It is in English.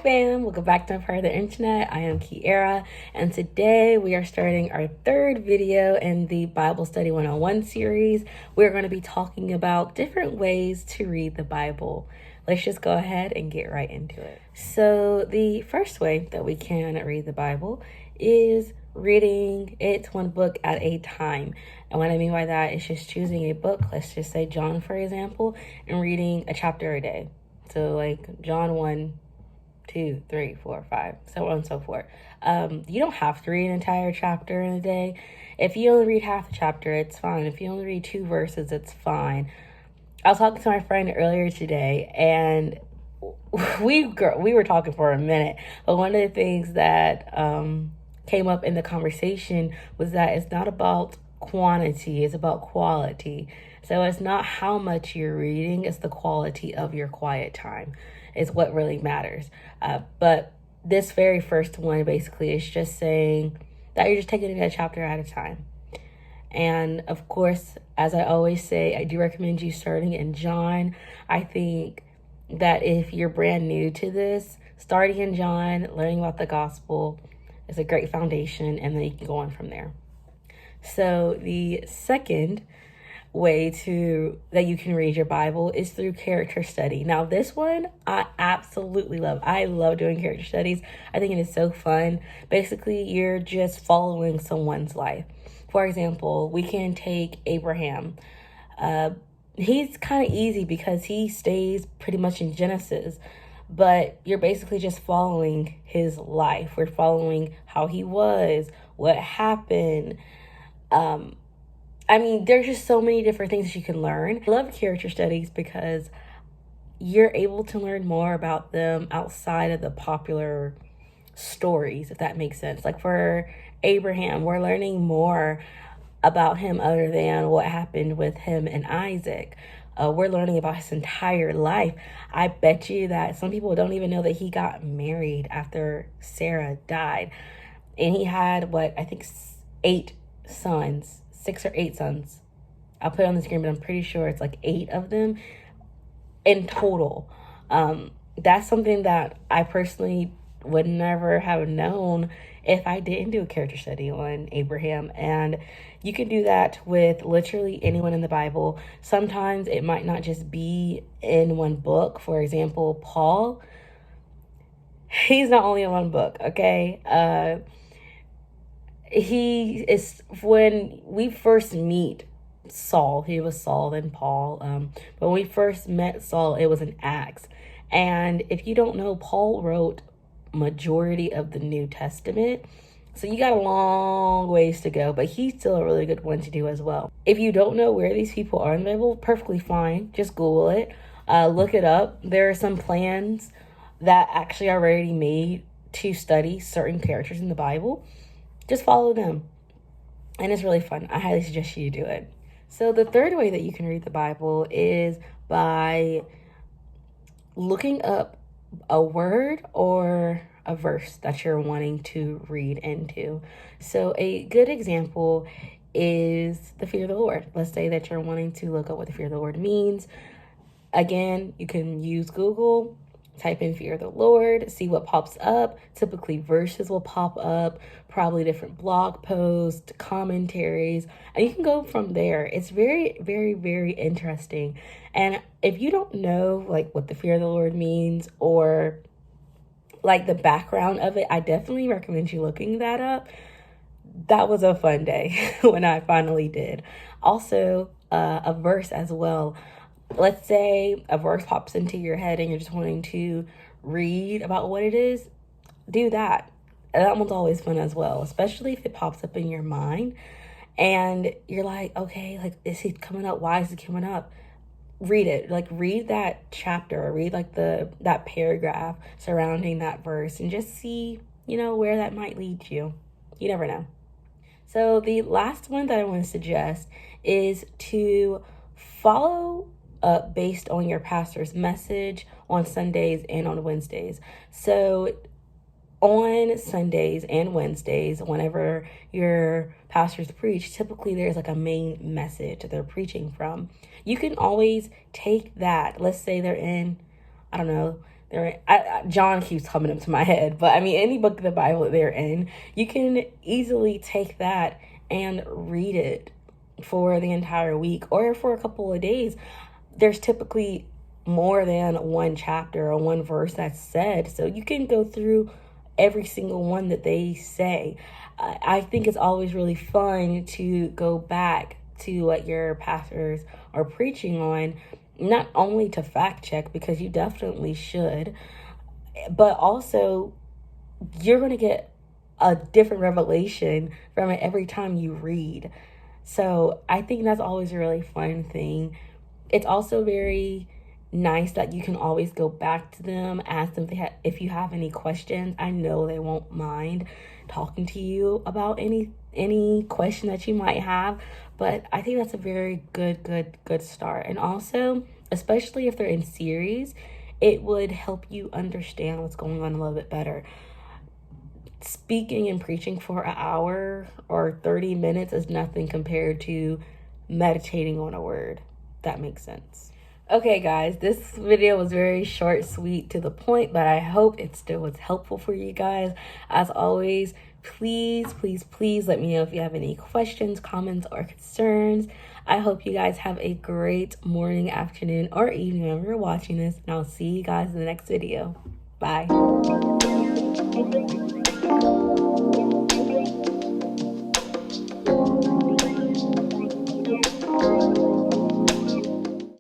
fam, welcome back to my part of the internet. I am Keeyaria, and today we are starting our third video in the Bible Study 101 series. We're going to be talking about different ways to read the Bible. Let's just go ahead and get right into it. So the first way that we can read the Bible is reading it one book at a time. And what I mean by that is just choosing a book, let's just say John, for example, and reading a chapter a day. So like John 1, 2, 3, 4, 5, so on and so forth. You don't have to read an entire chapter in a day. If you only read half the chapter, it's fine. If you only read 2 verses, it's fine. I was talking to my friend earlier today, and we were talking for a minute, but one of the things that came up in the conversation was that it's not about quantity, it's about quality. So it's not how much you're reading, it's the quality of your quiet time is what really matters. But this very first one basically is just saying that you're just taking it a chapter at a time. And of course, as I always say, I do recommend you starting in John. I think that if you're brand new to this, starting in John, learning about the gospel is a great foundation, and then you can go on from there. So the second way that you can read your Bible is through character study. Now this one I absolutely love. I love doing character studies. I think it is so fun. Basically, you're just following someone's life. For example, we can take Abraham. He's kind of easy because he stays pretty much in Genesis, but you're basically just following his life. We're following how he was, what happened. There's just so many different things you can learn. I love character studies because you're able to learn more about them outside of the popular stories, if that makes sense. Like for Abraham, we're learning more about him other than what happened with him and Isaac. We're learning about his entire life. I bet you that some people don't even know that he got married after Sarah died. And he had, 8 sons. 6 or 8 sons. I'll put it on the screen, but I'm pretty sure it's like 8 of them in total. That's something that I personally would never have known if I didn't do a character study on Abraham. And you can do that with literally anyone in the Bible. Sometimes it might not just be in one book. For example, Paul, he's not only in one book, okay? He is, when we first meet Saul, he was Saul then Paul. But when we first met Saul, it was in Acts. And if you don't know, Paul wrote majority of the New Testament. So you got a long ways to go, but he's still a really good one to do as well. If you don't know where these people are in the Bible, perfectly fine. Just Google it. Look it up. There are some plans that actually are already made to study certain characters in the Bible. Just follow them. And it's really fun. I highly suggest you do it. So the third way that you can read the Bible is by looking up a word or a verse that you're wanting to read into. So a good example is the fear of the Lord. Let's say that you're wanting to look up what the fear of the Lord means. Again, you can use Google. Type in fear of the Lord, see what pops up. Typically verses will pop up, probably different blog posts, commentaries, and you can go from there. It's very, very, very interesting. And if you don't know like what the fear of the Lord means or like the background of it, I definitely recommend you looking that up. That was a fun day when I finally did. Also, a verse as well. Let's say a verse pops into your head and you're just wanting to read about what it is, do that. And that one's always fun as well, especially if it pops up in your mind and you're like, okay, like, is he coming up? Why is he coming up? Read it. Like, read that chapter or read like that paragraph surrounding that verse and just see, where that might lead you. You never know. So the last one that I want to suggest is to follow based on your pastor's message on Sundays and on Wednesdays. So on Sundays and Wednesdays, whenever your pastors preach, typically there's like a main message that they're preaching from. You can always take that. Let's say they're in John keeps coming up to my head, but I mean, any book of the Bible that they're in, you can easily take that and read it for the entire week or for a couple of days. There's typically more than one chapter or one verse that's said, so you can go through every single one that they say. I think it's always really fun to go back to what your pastors are preaching on, not only to fact check, because you definitely should, but also you're going to get a different revelation from it every time you read. So I think that's always a really fun thing. It's also very nice that you can always go back to them, ask them if you have any questions. I know they won't mind talking to you about any question that you might have, but I think that's a very good start. And also, especially if they're in series, it would help you understand what's going on a little bit better. Speaking and preaching for an hour or 30 minutes is nothing compared to meditating on a word. That makes sense. Okay, guys, this video was very short, sweet, to the point, but I hope it still was helpful for you guys. As always, please let me know if you have any questions, comments, or concerns. I hope you guys have a great morning, afternoon, or evening whenever you're watching this, and I'll see you guys in the next video. Bye.